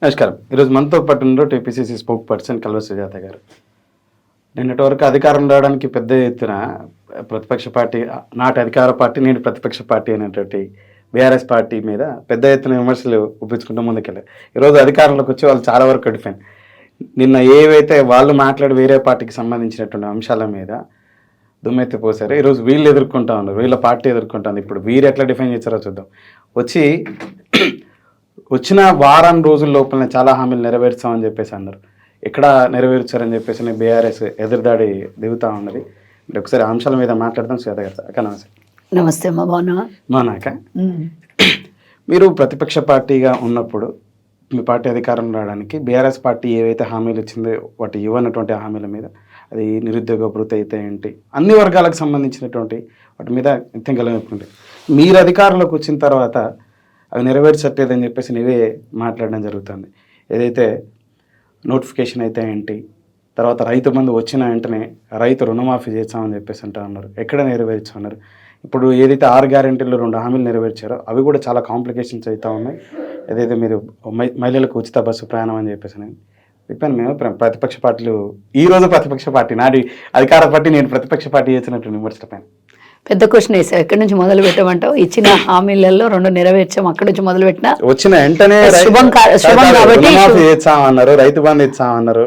నమస్కారం. ఈరోజు మనతో పాటు ఉన్నారు టీపీసీసీ స్పోక్ పర్సన్ కల్వ సుజాత గారు. నిన్నటి వరకు అధికారం రావడానికి పెద్ద ఎత్తున ప్రతిపక్ష పార్టీ, నాటి అధికార పార్టీ నేటి ప్రతిపక్ష పార్టీ అనేటువంటి బీఆర్ఎస్ పార్టీ మీద పెద్ద ఎత్తున విమర్శలు ఒప్పించుకుంటూ ముందుకెళ్ళారు. ఈరోజు అధికారంలోకి వచ్చి వాళ్ళు చాలా వరకు డిఫెండ్. నిన్న ఏవైతే వాళ్ళు మాట్లాడి వేరే పార్టీకి సంబంధించినటువంటి అంశాల మీద దుమ్మెత్తిపోసారు. ఈరోజు వీళ్ళు ఎదుర్కొంటా ఉన్నారు, వీళ్ళ పార్టీ ఎదుర్కొంటుంది. ఇప్పుడు వీరు ఎట్లా డిఫెండ్ చేస్తారో చూద్దాం. వచ్చిన వారం రోజుల లోపలనే చాలా హామీలు నెరవేర్చామని చెప్పేసి అన్నారు. ఎక్కడ నెరవేర్చారని చెప్పేసి బీఆర్ఎస్ ఎదురుదాడి దిగుతూ ఉన్నది. అంటే ఒకసారి అంశాల మీద మాట్లాడదాం. శ్వేత గారు అక్క నమస్తే. నమస్తే అమ్మా, బాగున్నాక. మీరు ప్రతిపక్ష పార్టీగా ఉన్నప్పుడు మీ పార్టీ అధికారం రావడానికి బీఆర్ఎస్ పార్టీ ఏవైతే హామీలు ఇచ్చిందో వాటి ఇవ్వనటువంటి హామీల మీద, అది నిరుద్యోగ భృతి అయితే ఏంటి, అన్ని వర్గాలకు సంబంధించినటువంటి వాటి మీద నిత్యం గెలవనుకుంటే మీరు అధికారంలోకి వచ్చిన తర్వాత అవి నెరవేర్చట్లేదని చెప్పేసి నీవే మాట్లాడడం జరుగుతుంది. ఏదైతే నోటిఫికేషన్ అయితే ఏంటి, తర్వాత రైతు బంధు వచ్చిన వెంటనే రైతు రుణమాఫీ చేస్తామని చెప్పేసి అంటూ ఉన్నారు. ఎక్కడ నెరవేర్చున్నారు? ఇప్పుడు ఏదైతే 6 గ్యారెంటీలు 2 హామీలు నెరవేర్చారో అవి కూడా చాలా కాంప్లికేషన్స్ అవుతూ ఉన్నాయి. ఏదైతే మీరు మహిళలకు ఉచిత బస్సు ప్రయాణం అని చెప్పేసి చెప్పాను. మేము ప్రతిపక్ష పార్టీలు, ఈరోజు ప్రతిపక్ష పార్టీ, నాటి అధికార పార్టీ నేను ప్రతిపక్ష పార్టీ చేసినట్టు విమర్శల పైన పెద్ద క్వశ్చన్ వేసావు. ఎక్కడి నుంచి మొదలు పెట్టమంటావు? ఇచ్చిన హామీలలో 2 నెరవేర్చాం, అక్కడి నుంచి మొదలు పెట్టినా వచ్చిన వెంటనే చేస్తామన్నారు, రైతు బంధు ఇచ్చామన్నారు.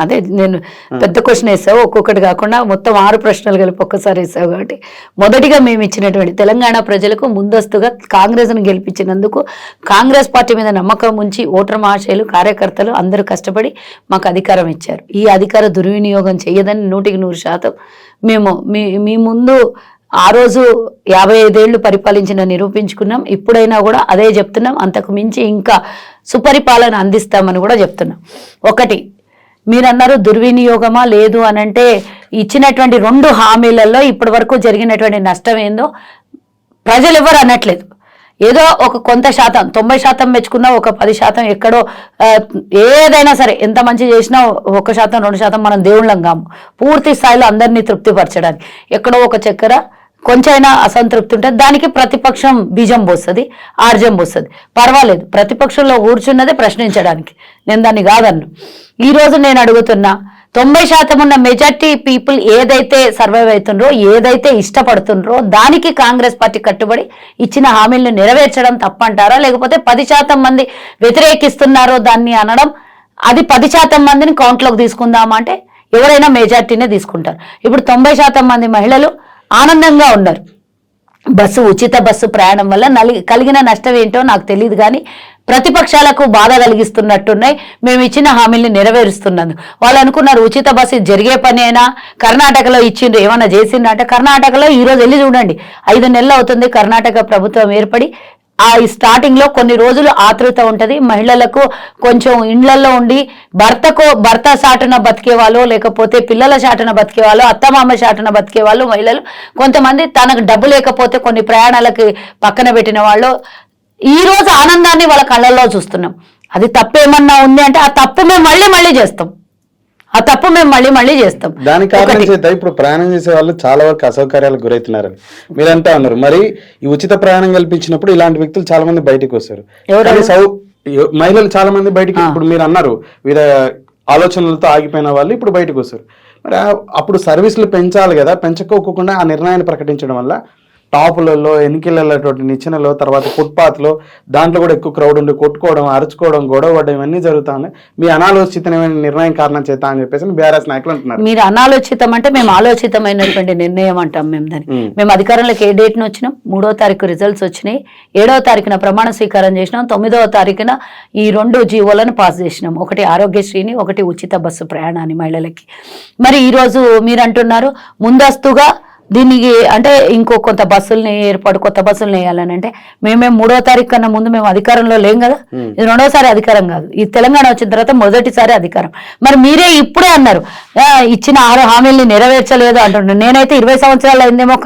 అదే నేను పెద్ద క్వశ్చన్ వేసావు, ఒక్కొక్కటి కాకుండా మొత్తం 6 ప్రశ్నలు కలిపి ఒక్కసారి వేసావు. కాబట్టి మొదటిగా మేము ఇచ్చినటువంటి తెలంగాణ ప్రజలకు ముందస్తుగా కాంగ్రెస్ను గెలిపించినందుకు, కాంగ్రెస్ పార్టీ మీద నమ్మకం ఉంచి ఓటర్ మహాశయులు, కార్యకర్తలు అందరూ కష్టపడి మాకు అధికారం ఇచ్చారు. ఈ అధికార దుర్వినియోగం చేయదని 100% మేము మీ ముందు ఆ రోజు 55 ఏళ్లు పరిపాలించిన నిరూపించుకున్నాం. ఇప్పుడైనా కూడా అదే చెప్తున్నాం, అంతకు మించి ఇంకా సుపరిపాలన అందిస్తామని కూడా చెప్తున్నాం. ఒకటి, మీరు అన్నారు దుర్వినియోగమా లేదు అని అంటే, ఇచ్చినటువంటి 2 హామీలలో ఇప్పటి వరకు జరిగినటువంటి నష్టం ఏందో ప్రజలు ఎవరు అనట్లేదు. ఏదో ఒక కొంత శాతం, 90% మెచ్చుకున్నా, ఒక 10% ఎక్కడో ఏదైనా సరే ఎంత మంచి చేసినా 1%, 2% మనం దేవుళ్ళం కాము. పూర్తి స్థాయిలో అందరినీ తృప్తిపరచడానికి ఎక్కడో ఒక చక్కెర కొంచెమైనా అసంతృప్తి ఉంటుంది, దానికి ప్రతిపక్షం బీజం పోస్తుంది, ఆర్జం పోస్తుంది. పర్వాలేదు, ప్రతిపక్షంలో కూర్చున్నదే ప్రశ్నించడానికి, నేను దాన్ని కాదన్ను. ఈరోజు నేను అడుగుతున్నా, 90% ఉన్న మెజార్టీ పీపుల్ ఏదైతే సర్వైవ్ అవుతుండ్రో, ఏదైతే ఇష్టపడుతుండ్రో దానికి కాంగ్రెస్ పార్టీ కట్టుబడి ఇచ్చిన హామీలను నెరవేర్చడం తప్పంటారా? లేకపోతే 10% మంది వ్యతిరేకిస్తున్నారో దాన్ని అనడం, అది 10% మందిని కౌంట్లోకి తీసుకుందామా అంటే ఎవరైనా మెజార్టీనే తీసుకుంటారు. ఇప్పుడు 90% మంది మహిళలు ఆనందంగా ఉన్నారు. ఉచిత బస్సు ప్రయాణం వల్ల కలిగిన నష్టం ఏంటో నాకు తెలియదు, కానీ ప్రతిపక్షాలకు బాధ కలిగిస్తున్నట్టున్నాయి మేము ఇచ్చిన హామీల్ని నెరవేరుస్తున్నాను. వాళ్ళు అనుకున్నారు ఉచిత బస్సు జరిగే పని అయినా, కర్ణాటకలో ఇచ్చిండ్రు, ఏమన్నా చేసిండ్రు అంటే, కర్ణాటకలో ఈరోజు వెళ్ళి చూడండి, 5 నెలలు అవుతుంది కర్ణాటక ప్రభుత్వం ఏర్పడి. ఆ స్టార్టింగ్ లో కొన్ని రోజులు ఆతృత ఉంటది, మహిళలకు కొంచెం ఇండ్లలో ఉండి భర్త చాటున బతికే వాళ్ళు, లేకపోతే పిల్లల చాటున బతికే వాళ్ళు, అత్తమామ చాటున బతికే వాళ్ళు మహిళలు, కొంతమంది తనకు డబ్బు లేకపోతే కొన్ని ప్రయాణాలకి పక్కన పెట్టిన వాళ్ళు, ఈ రోజు ఆనందాన్ని వాళ్ళ కళ్ళల్లో చూస్తున్నాం. అది తప్పేమన్నా ఉంది అంటే ఆ తప్పు మేము మళ్ళీ చేస్తాం, ఆ తప్పు మేము మళ్ళీ చేస్తాం. దానికి కారణం చేత ఇప్పుడు ప్రయాణం చేసే వాళ్ళు చాలా వరకు అసౌకర్యాలకు గురవుతున్నారని మీరు అంటా ఉన్నారు. మరి ఈ ఉచిత ప్రయాణం కల్పించినప్పుడు ఇలాంటి వ్యక్తులు చాలా మంది బయటకు వస్తారు. మహిళలు చాలా మంది బయటికి, ఇప్పుడు మీరు అన్నారు వీళ్ళ ఆలోచనలతో ఆగిపోయిన వాళ్ళు ఇప్పుడు బయటకు వస్తారు. మరి అప్పుడు సర్వీసులు పెంచాలి కదా, పెంచుకోకుండా ఆ నిర్ణయాన్ని ప్రకటించడం వల్ల టాపులలో, ఎన్నికలటువంటి నిచ్చెనలో, తర్వాత ఫుట్పాత్లో, దాంట్లో కూడా ఎక్కువ క్రౌడ్ ఉండి కొట్టుకోవడం, అరుచుకోవడం, గొడవ పడడం ఇవన్నీ జరుగుతా ఉన్నాయి. మీ అనాలోచితమైన నిర్ణయం కారణం చేత అని చెప్పేసి బీఆర్ఎస్ నాయకులు అంటున్నారు. మీరు అనాలోచితం అంటే మేము ఆలోచితమైనటువంటి నిర్ణయం అంటాం మేము దాన్ని. మేము అధికారంలోకి ఏ డేట్ను వచ్చినాం? 3వ తారీఖు రిజల్ట్స్ వచ్చినాయి, 7వ తారీఖున ప్రమాణ స్వీకారం చేసినాం, 9వ తారీఖున ఈ 2 జీవోలను పాస్ చేసినాం. ఒకటి ఆరోగ్యశ్రీని, ఒకటి ఉచిత బస్సు ప్రయాణాన్ని మహిళలకి. మరి ఈరోజు మీరు అంటున్నారు ముందస్తుగా దీనికి అంటే ఇంకో కొత్త బస్సుల్ని వేయాలని అంటే, మేమే 3వ తారీఖు కన్నా ముందు మేము అధికారంలో లేం కదా. ఇది 2వసారి అధికారం కాదు, ఈ తెలంగాణ వచ్చిన తర్వాత మొదటిసారి అధికారం. మరి మీరే ఇప్పుడే అన్నారు ఇచ్చిన 6 హామీల్ని నెరవేర్చలేదు అంటున్నారు. నేనైతే 20 సంవత్సరాలు అయిందేమో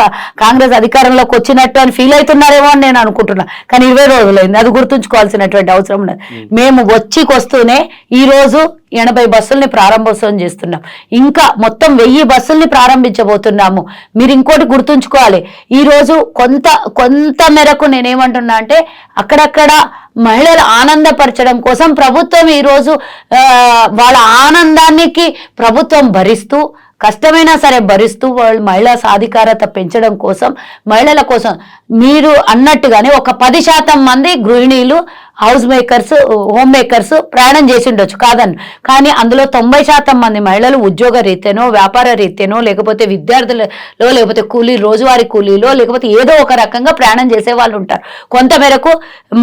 కాంగ్రెస్ అధికారంలోకి వచ్చినట్టు అని ఫీల్ అవుతున్నారేమో అని నేను అనుకుంటున్నా, కానీ 20 రోజులైంది. అది గుర్తుంచుకోవాల్సినటువంటి అవసరం ఉన్నది. మేము వస్తూనే ఈ రోజు 80 బస్సుల్ని ప్రారంభోత్సవం చేస్తున్నాం. ఇంకా మొత్తం 1000 బస్సుల్ని ప్రారంభించబోతున్నాము. మీరు ఇంకోటి గుర్తుంచుకోవాలి, ఈరోజు కొంత మేరకు నేనేమంటున్నా అంటే అక్కడక్కడ మహిళలు ఆనందపరచడం కోసం ప్రభుత్వం ఈరోజు వాళ్ళ ఆనందానికి ప్రభుత్వం భరిస్తూ, కష్టమైనా సరే భరిస్తూ వాళ్ళు మహిళా సాధికారత పెంచడం కోసం, మహిళల కోసం మీరు అన్నట్టుగానే ఒక 10% మంది గృహిణీలు, హౌస్ మేకర్స్, హోమ్ మేకర్స్ ప్రయాణం చేసి ఉండొచ్చు కాదని, కానీ అందులో 90% మంది మహిళలు ఉద్యోగ రీత్యానో, వ్యాపార రీత్యానో, లేకపోతే విద్యార్థులలో, లేకపోతే రోజువారీ కూలీలో, లేకపోతే ఏదో ఒక రకంగా ప్రయాణం చేసే వాళ్ళు ఉంటారు. కొంతమేరకు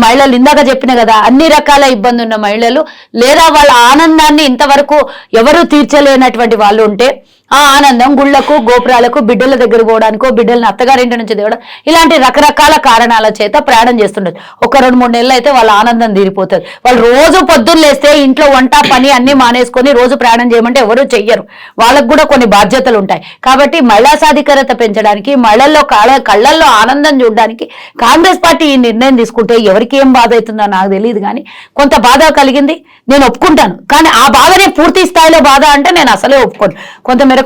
మహిళలు ఇందాక చెప్పిన కదా, అన్ని రకాల ఇబ్బంది ఉన్న మహిళలు, లేదా వాళ్ళ ఆనందాన్ని ఇంతవరకు ఎవరూ తీర్చలేనటువంటి వాళ్ళు ఉంటే ఆ ఆనందం గుళ్లకు, గోపురాలకు, బిడ్డల దగ్గర పోవడానికో, బిడ్డలను అత్తగారింటి నుంచి దిగడం, ఇలాంటి రకరకాల కారణాల చేత ప్రయాణం చేస్తుండొచ్చు. ఒక 2-3 నెలలు అయితే వాళ్ళ ఆనందం తీరిపోతుంది. వాళ్ళు రోజు పొద్దున్న లేస్తే ఇంట్లో వంట పని అన్ని మానేసుకొని రోజు ప్రయాణం చేయమంటే ఎవరు చెయ్యరు. వాళ్ళకు కూడా కొన్ని బాధ్యతలు ఉంటాయి. కాబట్టి మహిళా సాధికారత పెంచడానికి, మహిళల్లో కళ్ళల్లో ఆనందం చూడడానికి కాంగ్రెస్ పార్టీ ఈ నిర్ణయం తీసుకుంటే ఎవరికి ఏం బాధ అవుతుందో నాకు తెలియదు, కానీ కొంత బాధ కలిగింది, నేను ఒప్పుకుంటాను. కానీ ఆ బాధనే పూర్తి స్థాయిలో బాధ అంటే నేను అసలే ఒప్పుకోను. కొంతమేరకు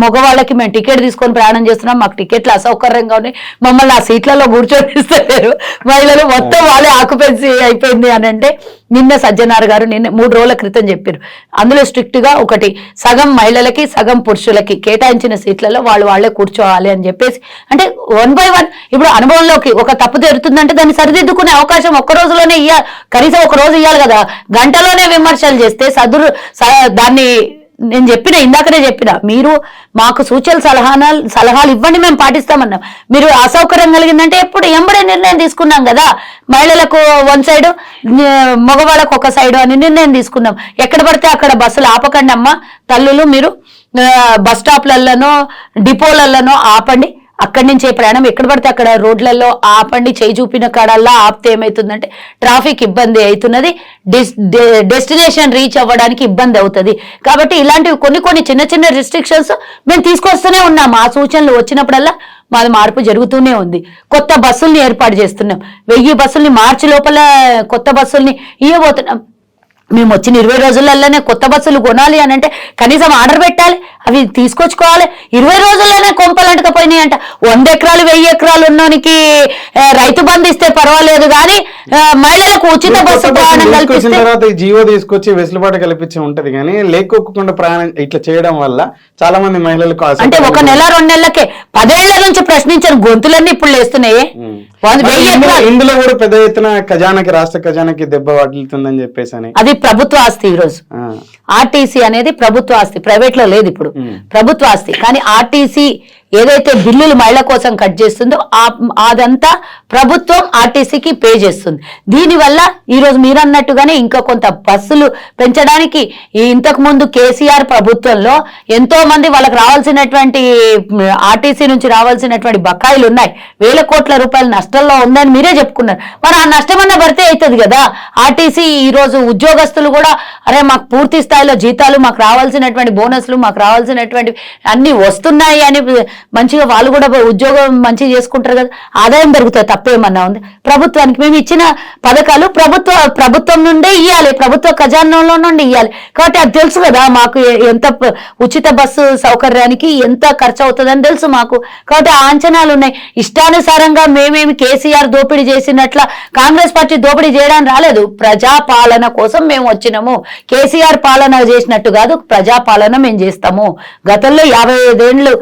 మగవాళ్ళకి మేము టికెట్ తీసుకొని ప్రయాణం చేస్తున్నాం, మాకు టికెట్లు అసౌకర్యంగా ఉన్నాయి, మమ్మల్ని ఆ సీట్లలో కూర్చొనిస్తలేరు, మహిళలు మొత్తం వాళ్ళే ఆక్యుపెన్సీ అయిపోయింది అని అంటే, నిన్న సజ్జనార్ గారు 3 రోజుల క్రితం చెప్పారు, అందులో స్ట్రిక్ట్ గా ఒకటి సగం మహిళలకి సగం పురుషులకి కేటాయించిన సీట్లలో వాళ్ళే కూర్చోవాలి అని చెప్పేసి, అంటే 1 by 1 ఇప్పుడు అనుభవంలోకి ఒక తప్పు జరుగుతుందంటే దాన్ని సరిదిద్దుకునే అవకాశం ఒక్క రోజులోనే ఇవ్వాలి, కనీసం ఒక రోజు ఇవ్వాలి కదా. గంటలోనే విమర్శలు చేస్తే దాన్ని నేను ఇందాకనే చెప్పిన, మీరు మాకు సూచనలు సలహాలు ఇవ్వండి, మేము పాటిస్తామన్నాం. మీరు అసౌకర్యం కలిగిందంటే ఎప్పుడు ఎంబడే నిర్ణయం తీసుకున్నాం కదా. మహిళలకు 1 సైడు, మగవాళ్ళకు 1 సైడు అని నిర్ణయం తీసుకున్నాం. ఎక్కడ పడితే అక్కడ బస్సులు ఆపకండి అమ్మా తల్లులు, మీరు బస్ స్టాప్లలోనో డిపోలలోనో ఆపండి, అక్కడి నుంచే ప్రయాణం ఎక్కడ పడితే అక్కడ రోడ్లలో ఆపండి, చేయి చూపిన కాడల్లా ఆపితే ఏమవుతుందంటే ట్రాఫిక్ ఇబ్బంది అవుతున్నది, డెస్టినేషన్ రీచ్ అవ్వడానికి ఇబ్బంది అవుతుంది. కాబట్టి ఇలాంటివి కొన్ని చిన్న రిస్ట్రిక్షన్స్ మేము తీసుకొస్తూనే ఉన్నాం. ఆ సూచనలు వచ్చినప్పుడల్లా మాది మార్పు జరుగుతూనే ఉంది. కొత్త బస్సుల్ని ఏర్పాటు చేస్తున్నాం, 1000 బస్సుల్ని మార్చి లోపల కొత్త బస్సుల్ని ఇవ్వబోతున్నాం. మేము వచ్చిన 20 రోజులలోనే కొత్త బస్సులు కొనాలి అని అంటే కనీసం ఆర్డర్ పెట్టాలి, అవి తీసుకొచ్చుకోవాలి. 20 రోజుల్లోనే కొంపలు అంటకపోయినాయి అంట. 100 ఎకరాలు 1000 ఎకరాలు ఉన్నోనికి రైతు బంధు ఇస్తే పర్వాలేదు, కానీ మహిళలకు ఉచిత బస్సు ప్రయాణం కల్పిస్తే తర్వాత జీవో తీసుకొచ్చి వెసులుబాటు కల్పించి ఉంటది, కానీ లేకోకుండా ప్రయాణం ఇట్లా చేయడం వల్ల చాలా మంది మహిళలకు అంటే 1 నెల 2 నెలలకే 10 ఏళ్ల నుంచి ప్రశ్నించిన గొంతులన్నీ ఇప్పుడు లేస్తున్నాయి. ఇందులో కూడా పెద్ద ఎత్తున ఖజానాకి, రాష్ట్ర ఖజానాకి దెబ్బ పడుతుందని చెప్పేసి అని, అది ప్రభుత్వ ఆస్తి. ఈరోజు ఆర్టీసీ అనేది ప్రభుత్వ ఆస్తి, ప్రైవేట్ లో లేదు, ఇప్పుడు ప్రభుత్వ ఆస్తి. కానీ ఆర్టీసీ ఏదైతే బిల్లులు మహిళల కోసం కట్ చేస్తుందో అదంతా ప్రభుత్వం ఆర్టీసీకి పే చేస్తుంది. దీనివల్ల ఈరోజు మీరు అన్నట్టుగానే ఇంకా కొంత బస్సులు పెంచడానికి, ఇంతకు ముందు కేసీఆర్ ప్రభుత్వంలో ఎంతో మంది వాళ్ళకి రావాల్సినటువంటి ఆర్టీసీ నుంచి రావాల్సినటువంటి బకాయిలు ఉన్నాయి, 1000 కోట్ల రూపాయలు నష్టంలో ఉందని మీరే చెప్పుకున్నారు. మరి ఆ నష్టం అన్న భర్తీ అవుతుంది కదా. ఆర్టీసీ ఈరోజు ఉద్యోగస్తులు కూడా అరే మాకు పూర్తి స్థాయిలో జీతాలు, మాకు రావాల్సినటువంటి బోనస్లు, మాకు రావాల్సినటువంటి అన్ని వస్తున్నాయి అని మంచిగా వాళ్ళు కూడా ఉద్యోగం మంచిగా చేసుకుంటారు కదా, ఆదాయం పెరుగుతుంది, తప్పేమన్నా ఉంది. ప్రభుత్వానికి మేము ఇచ్చిన పథకాలు ప్రభుత్వం నుండే ఇవ్వాలి, ప్రభుత్వ ఖజానాలో నుండి ఇవ్వాలి. కాబట్టి అది తెలుసు కదా మాకు, ఎంత ఉచిత బస్సు సౌకర్యానికి ఎంత ఖర్చు అవుతుందని తెలుసు మాకు. కాబట్టి ఆ అంచనాలు ఉన్నాయి. ఇష్టానుసారంగా మేమేమి కేసీఆర్ దోపిడీ చేసినట్ల కాంగ్రెస్ పార్టీ దోపిడీ చేయడానికి రాలేదు, ప్రజాపాలన కోసం మేము వచ్చినాము. కేసీఆర్ పాలన చేసినట్టు కాదు, ప్రజాపాలన మేము చేస్తాము. గతంలో 55 ఏళ్ళు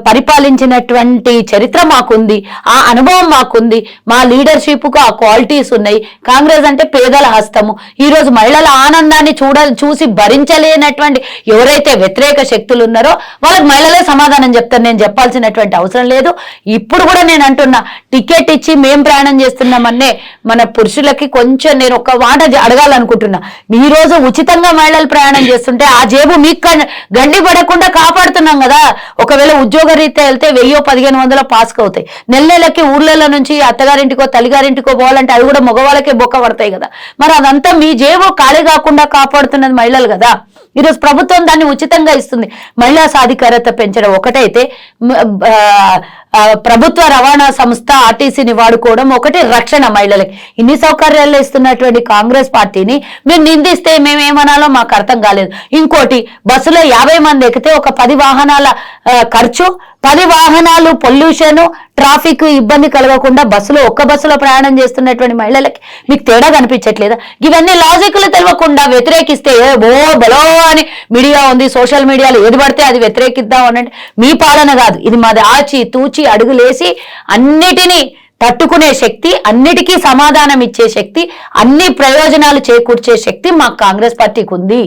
పరిపాలించినటువంటి చరిత్ర మాకుంది, ఆ అనుభవం మాకుంది, మా లీడర్షిప్కు ఆ క్వాలిటీస్ ఉన్నాయి. కాంగ్రెస్ అంటే పేదల హస్తము. ఈరోజు మహిళల ఆనందాన్ని చూసి భరించలేనటువంటి ఎవరైతే వ్యతిరేక శక్తులు ఉన్నారో వాళ్ళకి మహిళలే సమాధానం చెప్తారు, నేను చెప్పాల్సినటువంటి అవసరం లేదు. ఇప్పుడు కూడా నేను అంటున్నా, టికెట్ ఇచ్చి మేం ప్రయాణం చేస్తున్నామనే మన పురుషులకి కొంచెం నేను ఒక మాట అడగాలనుకుంటున్నా. ఈ రోజు ఉచితంగా మహిళలు ప్రయాణం చేస్తుంటే ఆ జేబు మీకు గండి పడకుండా కాపాడుతున్నాం కదా. ఒకవేళ ఉద్యోగరీత్యా వెళ్తే 1000-1500 పాస్కి అవుతాయి. నెలకి ఊర్లలో నుంచి అత్తగారింటికో తల్లిగారింటికో పోవాలంటే అవి కూడా మగవాళ్ళకే బొక్క పడతాయి కదా. మరి అదంతా మీ జేబు ఖాళీ కాకుండా కాపాడుతున్నది మహిళలు కదా. ఈరోజు ప్రభుత్వం దాన్ని ఉచితంగా ఇస్తుంది. మహిళా సాధికారత పెంచడం ఒకటైతే ప్రభుత్వ రవాణా సంస్థ ఆర్టీసీని వాడుకోవడం ఒకటి రక్షణ మహిళలకి. ఇన్ని సౌకర్యాలు ఇస్తున్నటువంటి కాంగ్రెస్ పార్టీని మీరు నిందిస్తే మేమేమనాలో మాకు అర్థం కాలేదు. ఇంకోటి, బస్సులో 50 మంది ఎక్కితే ఒక 10 వాహనాల ఖర్చు, 10 వాహనాలు పొల్యూషన్, ట్రాఫిక్ ఇబ్బంది కలగకుండా ఒక్క బస్సులో ప్రయాణం చేస్తున్నటువంటి మహిళలకి మీకు తేడా కనిపించట్లేదా? ఇవన్నీ లాజిక్లు తెలియకుండా వ్యతిరేకిస్తే బలో అని మీడియా ఉంది, సోషల్ మీడియాలో ఏది పడితే అది వ్యతిరేకిద్దాం అనంటే మీ పాలన కాదు ఇది. మాది ఆచి తూచి అడుగులేసి అన్నిటినీ తట్టుకునే శక్తి, అన్నిటికీ సమాధానం ఇచ్చే శక్తి, అన్ని ప్రయోజనాలు చేకూర్చే శక్తి మా కాంగ్రెస్ పార్టీకి ఉంది.